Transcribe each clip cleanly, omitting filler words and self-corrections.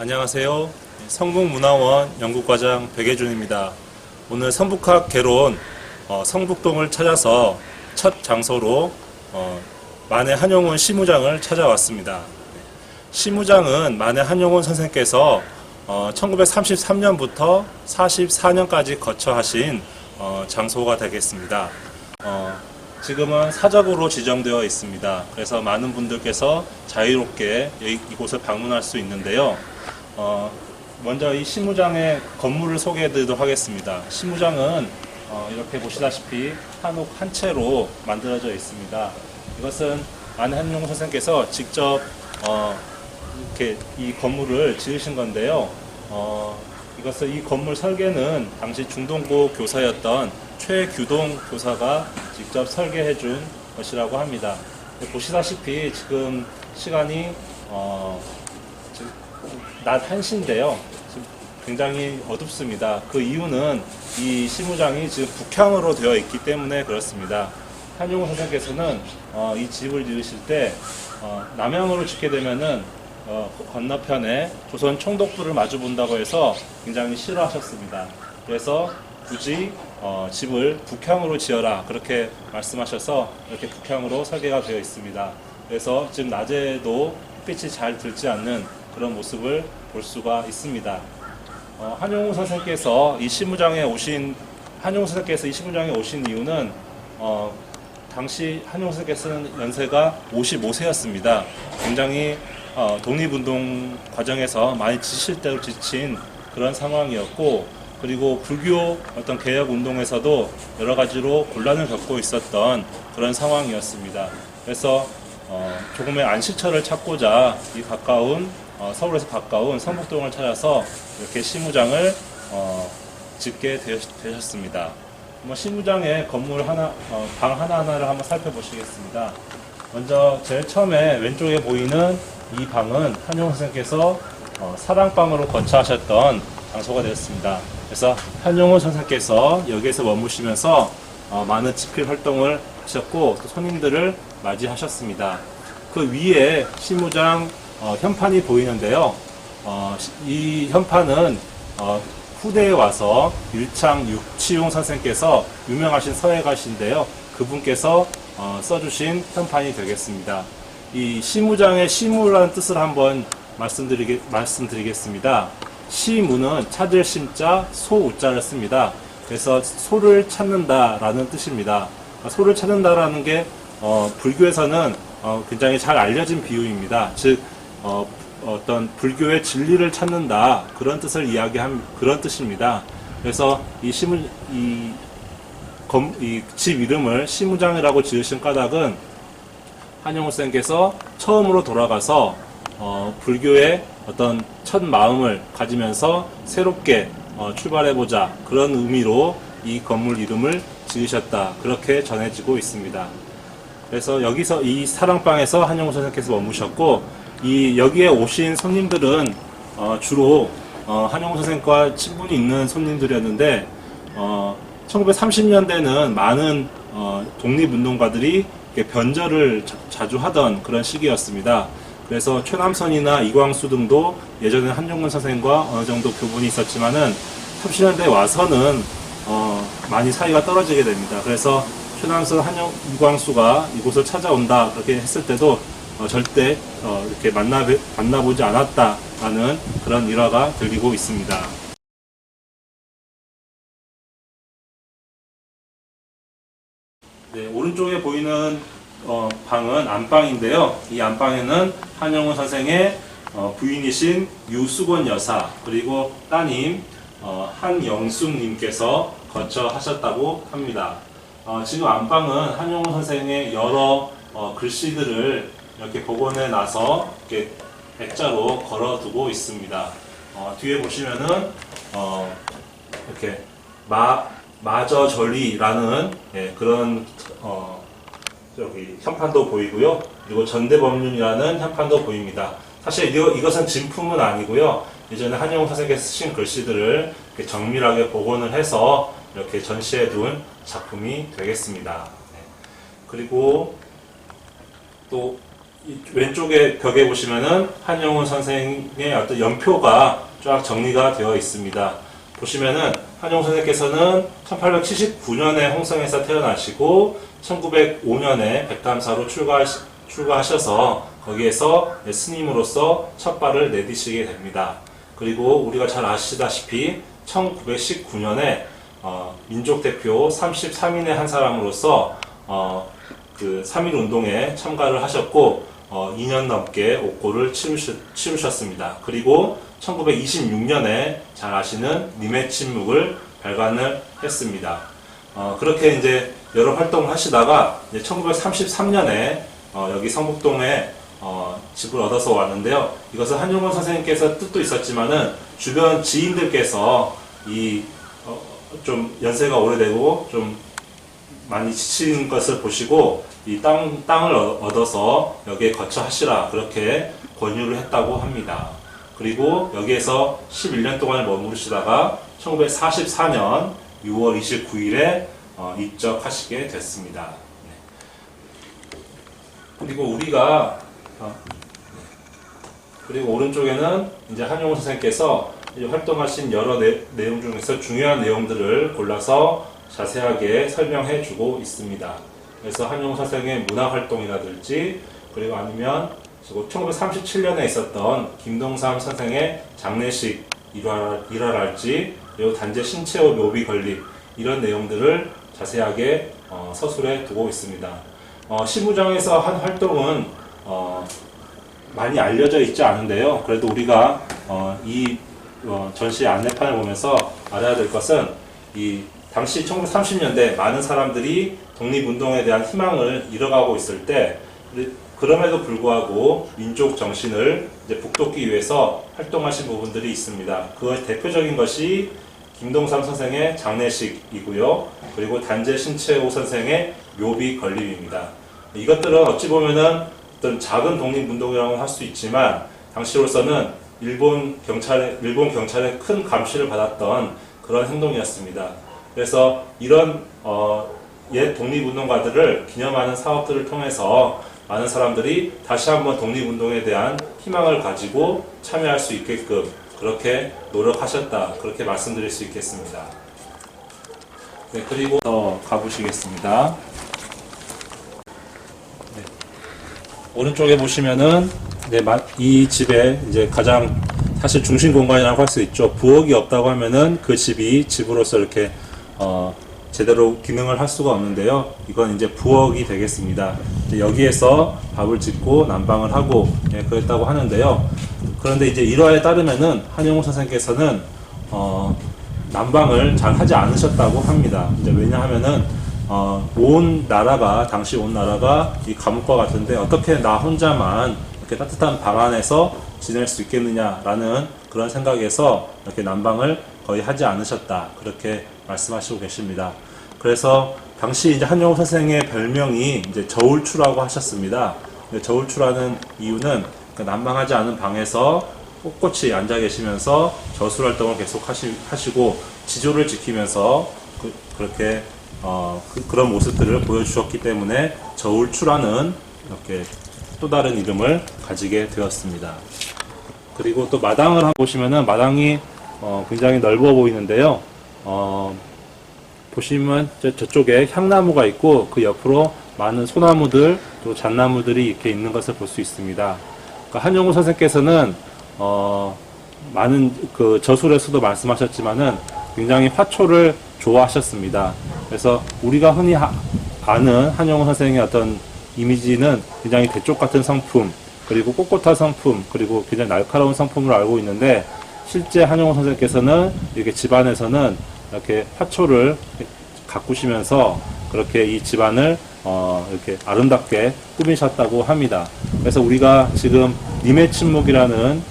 안녕하세요. 성북문화원 연구과장 백예준입니다. 오늘 성북학 개론 성북동을 찾아서 첫 장소로 만해 한용운 시무장을 찾아왔습니다. 시무장은 만해 한용운 선생께서 1933년부터 44년까지 거쳐 하신 장소가 되겠습니다. 지금은 사적으로 지정되어 있습니다. 그래서 많은 분들께서 자유롭게 이곳을 방문할 수 있는데요. 먼저 이 시무장의 건물을 소개해 드리도록 하겠습니다. 시무장은 이렇게 보시다시피 한옥 한 채로 만들어져 있습니다. 이것은 만해 한용운 선생께서 직접 이렇게 이 건물을 지으신 건데요. 이 건물 설계는 당시 중동고 교사였던 최규동 교사가 직접 설계해 준 것이라고 합니다. 보시다시피 지금 시간이 낮 1시인데요. 지금 굉장히 어둡습니다. 그 이유는 이 시무장이 지금 북향으로 되어 있기 때문에 그렇습니다. 한용운 선생께서는 이 집을 지으실 때 남향으로 짓게 되면은 건너편에 조선 총독부를 마주 본다고 해서 굉장히 싫어하셨습니다. 그래서 굳이 집을 북향으로 지어라 그렇게 말씀하셔서 이렇게 북향으로 설계가 되어 있습니다. 그래서 지금 낮에도 햇빛이 잘 들지 않는 그런 모습을 볼 수가 있습니다. 한용운 선생께서 이 시무장에 오신 이유는 당시 한용운 선생께서는 연세가 55세였습니다. 굉장히 독립운동 과정에서 많이 지칠 대로 지친 그런 상황이었고, 그리고 불교 어떤 개혁 운동에서도 여러 가지로 곤란을 겪고 있었던 그런 상황이었습니다. 그래서 조금의 안식처를 찾고자 이 서울에서 가까운 성북동을 찾아서 이렇게 시무장을 짓게 되셨습니다. 시무장의 건물 방 하나하나를 한번 살펴보시겠습니다. 먼저 제일 처음에 왼쪽에 보이는 이 방은 한용운 선생께서 사랑방으로 거처하셨던 장소가 되었습니다. 그래서 한용운 선생께서 여기에서 머무시면서 많은 집필 활동을 하셨고 또 손님들을 맞이하셨습니다. 그 위에 시무장 현판이 보이는데요. 이 현판은 후대에 와서 일창 육치용 선생께서 유명하신 서예가신데요. 그분께서 써주신 현판이 되겠습니다. 이 시무장의 시무라는 뜻을 한번 말씀드리겠습니다. 시무는 찾을 심자, 소우자를 씁니다. 그래서 소를 찾는다라는 뜻입니다. 소를 찾는다라는 게 불교에서는 굉장히 잘 알려진 비유입니다. 즉 어떤 불교의 진리를 찾는다 그런 뜻을 이야기한 그런 뜻입니다. 그래서 이 집 이름을 시무장이라고 지으신 까닭은 한용운 선생께서 처음으로 돌아가서 불교의 어떤 첫 마음을 가지면서 새롭게 출발해보자 그런 의미로 이 건물 이름을 지으셨다 그렇게 전해지고 있습니다. 그래서 여기서 이 사랑방에서 한용운 선생께서 머무셨고 여기에 오신 손님들은 주로 한용운 선생과 친분이 있는 손님들이었는데 1930년대는 많은 독립운동가들이 변절을 자주 하던 그런 시기였습니다. 그래서 최남선이나 이광수 등도 예전에 한용운 선생과 어느 정도 교분이 있었지만은 30년대에 와서는 많이 사이가 떨어지게 됩니다. 그래서 최남선, 이광수가 이곳을 찾아온다 그렇게 했을 때도 절대 이렇게 만나보지 않았다라는 그런 일화가 들리고 있습니다. 네, 오른쪽에 보이는 방은 안방인데요. 이 안방에는 한용운 선생의 부인이신 유수건 여사 그리고 따님 한영숙님께서 거처하셨다고 합니다. 지금 안방은 한용운 선생의 여러 글씨들을 이렇게 복원해 놔서 이렇게 액자로 걸어두고 있습니다. 뒤에 보시면은 이렇게 마저절리라는 그런 현판도 보이고요. 그리고 전대법륜이라는 현판도 보입니다. 사실 이것은 진품은 아니고요. 예전에 한용운 선생께서 쓰신 글씨들을 이렇게 정밀하게 복원을 해서 이렇게 전시해 둔 작품이 되겠습니다. 그리고 또 왼쪽에 벽에 보시면은 한용운 선생의 어떤 연표가 쫙 정리가 되어 있습니다. 보시면은 한용운 선생께서는 1879년에 홍성에서 태어나시고 1905년에 백담사로 출가하셔서 거기에서 스님으로서 첫 발을 내디시게 됩니다. 그리고 우리가 잘 아시다시피 1919년에 민족대표 33인의 한 사람으로서 그 3.1 운동에 참가를 하셨고 2년 넘게 옥고를 치르셨습니다. 그리고 1926년에 잘 아시는 님의 침묵을 발간을 했습니다. 그렇게 이제 여러 활동을 하시다가 이제 1933년에 여기 성북동에 집을 얻어서 왔는데요. 이것은 한용운 선생님께서 뜻도 있었지만은 주변 지인들께서 좀 연세가 오래되고 좀 많이 지친 것을 보시고 이 땅을 얻어서 여기에 거처하시라 그렇게 권유를 했다고 합니다. 그리고 여기에서 11년 동안을 머무르시다가 1944년 6월 29일에 입적하시게 됐습니다. 그리고 그리고 오른쪽에는 이제 한용운 선생님께서 활동하신 여러 내용 중에서 중요한 내용들을 골라서 자세하게 설명해 주고 있습니다. 그래서 한용운 선생의 문화활동이라든지 그리고 아니면 1937년에 있었던 김동삼 선생의 장례식 일화랄지 그리고 단재 신체호 묘비 건립 이런 내용들을 자세하게 서술해 두고 있습니다. 시무장에서 한 활동은 많이 알려져 있지 않은데요. 그래도 우리가 이 전시 안내판을 보면서 알아야 될 것은 이 당시 1930년대 많은 사람들이 독립운동에 대한 희망을 잃어가고 있을 때 그럼에도 불구하고 민족 정신을 이제 북돋기 위해서 활동하신 부분들이 있습니다. 그 대표적인 것이 김동삼 선생의 장례식이고요. 그리고 단재 신채호 선생의 묘비 건립입니다. 이것들은 어찌 보면은 어떤 작은 독립운동이라고 할 수 있지만 당시로서는 일본 경찰의 큰 감시를 받았던 그런 행동이었습니다. 그래서 이런 옛 독립운동가들을 기념하는 사업들을 통해서 많은 사람들이 다시 한번 독립운동에 대한 희망을 가지고 참여할 수 있게끔 그렇게 노력하셨다. 그렇게 말씀드릴 수 있겠습니다. 네, 그리고 더 가보시겠습니다. 네. 오른쪽에 보시면은 이 집의 이제 가장 사실 중심 공간이라고 할 수 있죠. 부엌이 없다고 하면은 그 집이 집으로서 이렇게 제대로 기능을 할 수가 없는데요. 이건 이제 부엌이 되겠습니다. 여기에서 밥을 짓고 난방을 하고 그랬다고 하는데요. 그런데 이제 일화에 따르면은 한용운 선생께서는 난방을 잘 하지 않으셨다고 합니다. 이제 왜냐하면은 당시 온 나라가 이 감옥과 같은데 어떻게 나 혼자만 이렇게 따뜻한 방 안에서 지낼 수 있겠느냐라는 그런 생각에서 이렇게 난방을 거의 하지 않으셨다. 그렇게 말씀하시고 계십니다. 그래서 당시 이제 한용운 선생의 별명이 이제 저울추라고 하셨습니다. 저울추라는 이유는 난방하지 않은 방에서 꼿꼿이 앉아 계시면서 저술 활동을 계속 하시고 지조를 지키면서 그렇게 그런 모습들을 보여주셨기 때문에 저울추라는 이렇게 또 다른 이름을 가지게 되었습니다. 그리고 또 마당을 보시면은 마당이 굉장히 넓어 보이는데요. 보시면 저쪽에 향나무가 있고 그 옆으로 많은 소나무들 또 잣나무들이 이렇게 있는 것을 볼 수 있습니다. 그러니까 한용운 선생께서는 많은 그 저술에서도 말씀하셨지만은 굉장히 화초를 좋아하셨습니다. 그래서 우리가 흔히 아는 한용운 선생의 어떤 이미지는 굉장히 대쪽 같은 성품, 그리고 꼿꼿한 성품, 그리고 굉장히 날카로운 성품으로 알고 있는데 실제 한용운 선생께서는 이렇게 집안에서는 이렇게 화초를 가꾸시면서 그렇게 이 집안을 이렇게 아름답게 꾸미셨다고 합니다. 그래서 우리가 지금 님의 침묵이라는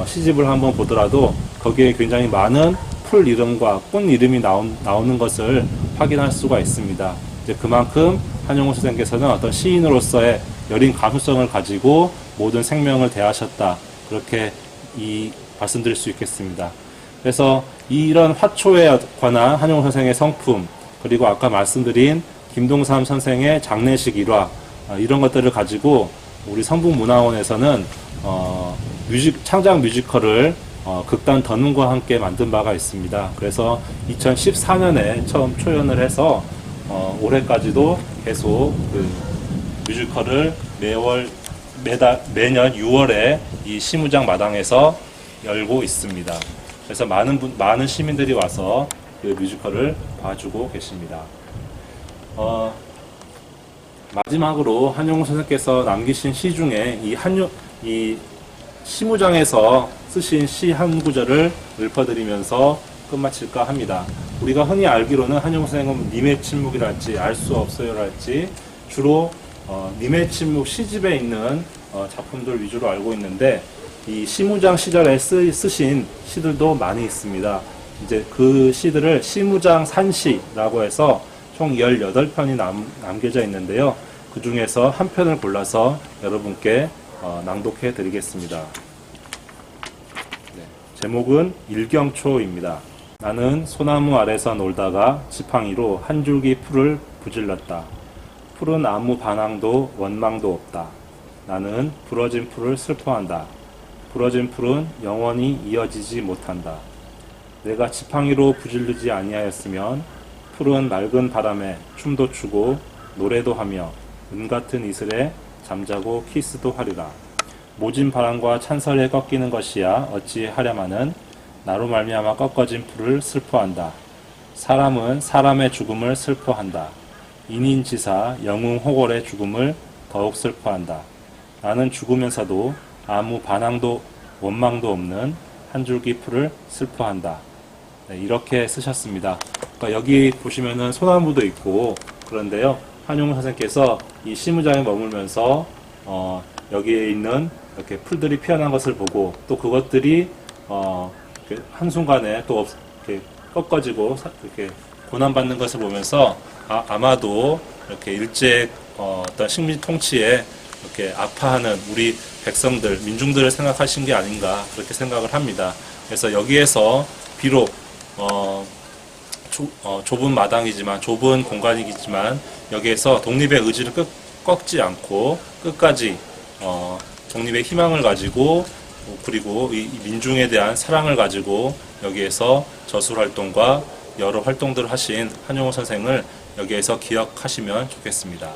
시집을 한번 보더라도 거기에 굉장히 많은 풀 이름과 꽃 이름이 나오는 것을 확인할 수가 있습니다. 이제 그만큼 한용운 선생께서는 어떤 시인으로서의 여린 감수성을 가지고 모든 생명을 대하셨다. 그렇게 말씀드릴 수 있겠습니다. 그래서 이런 화초에 관한 한용운 선생의 성품, 그리고 아까 말씀드린 김동삼 선생의 장례식 일화, 이런 것들을 가지고 우리 성북문화원에서는 창작 뮤지컬을 극단 더눈과 함께 만든 바가 있습니다. 그래서 2014년에 처음 초연을 해서 올해까지도 계속 그 뮤지컬을 매년 6월에 이 시무장 마당에서 열고 있습니다. 그래서 많은 시민들이 와서 그 뮤지컬을 봐주고 계십니다. 마지막으로 한용우 선생께서 남기신 시 중에 이 시무장에서 쓰신 시 한 구절을 읊어드리면서 끝마칠까 합니다. 우리가 흔히 알기로는 한용우 선생은 님의 침묵이랄지 알 수 없어요랄지 주로 님의 침묵 시집에 있는 작품들 위주로 알고 있는데 이 시무장 시절에 쓰신 시들도 많이 있습니다. 이제 그 시들을 시무장 산시라고 해서 총 18편이 남겨져 있는데요. 그 중에서 한 편을 골라서 여러분께 낭독해 드리겠습니다. 네, 제목은 일경초입니다. 나는 소나무 아래서 놀다가 지팡이로 한 줄기 풀을 부질렀다. 풀은 아무 반항도 원망도 없다. 나는 부러진 풀을 슬퍼한다. 부러진 풀은 영원히 이어지지 못한다. 내가 지팡이로 부질르지 아니하였으면 풀은 맑은 바람에 춤도 추고 노래도 하며 은같은 이슬에 잠자고 키스도 하리라. 모진 바람과 찬설에 꺾이는 것이야 어찌하랴마는 나로 말미암아 꺾어진 풀을 슬퍼한다. 사람은 사람의 죽음을 슬퍼한다. 인인지사 영웅호걸의 죽음을 더욱 슬퍼한다. 나는 죽으면서도 아무 반항도 원망도 없는 한 줄기 풀을 슬퍼한다. 네, 이렇게 쓰셨습니다. 그러니까 여기 보시면은 소나무도 있고 그런데요. 한용우 선생께서 이 시무장에 머물면서 여기에 있는 이렇게 풀들이 피어난 것을 보고 또 그것들이 한순간에 또 이렇게 꺾어지고 이렇게 고난받는 것을 보면서 아마도 이렇게 일제 어떤 식민 통치에 이렇게 아파하는 우리 백성들, 민중들을 생각하신 게 아닌가 그렇게 생각을 합니다. 그래서 여기에서 비록 좁은 마당이지만 좁은 공간이지만 여기에서 독립의 의지를 꺾지 않고 끝까지 독립의 희망을 가지고 그리고 이 민중에 대한 사랑을 가지고 여기에서 저술활동과 여러 활동들을 하신 한용우 선생을 여기에서 기억하시면 좋겠습니다.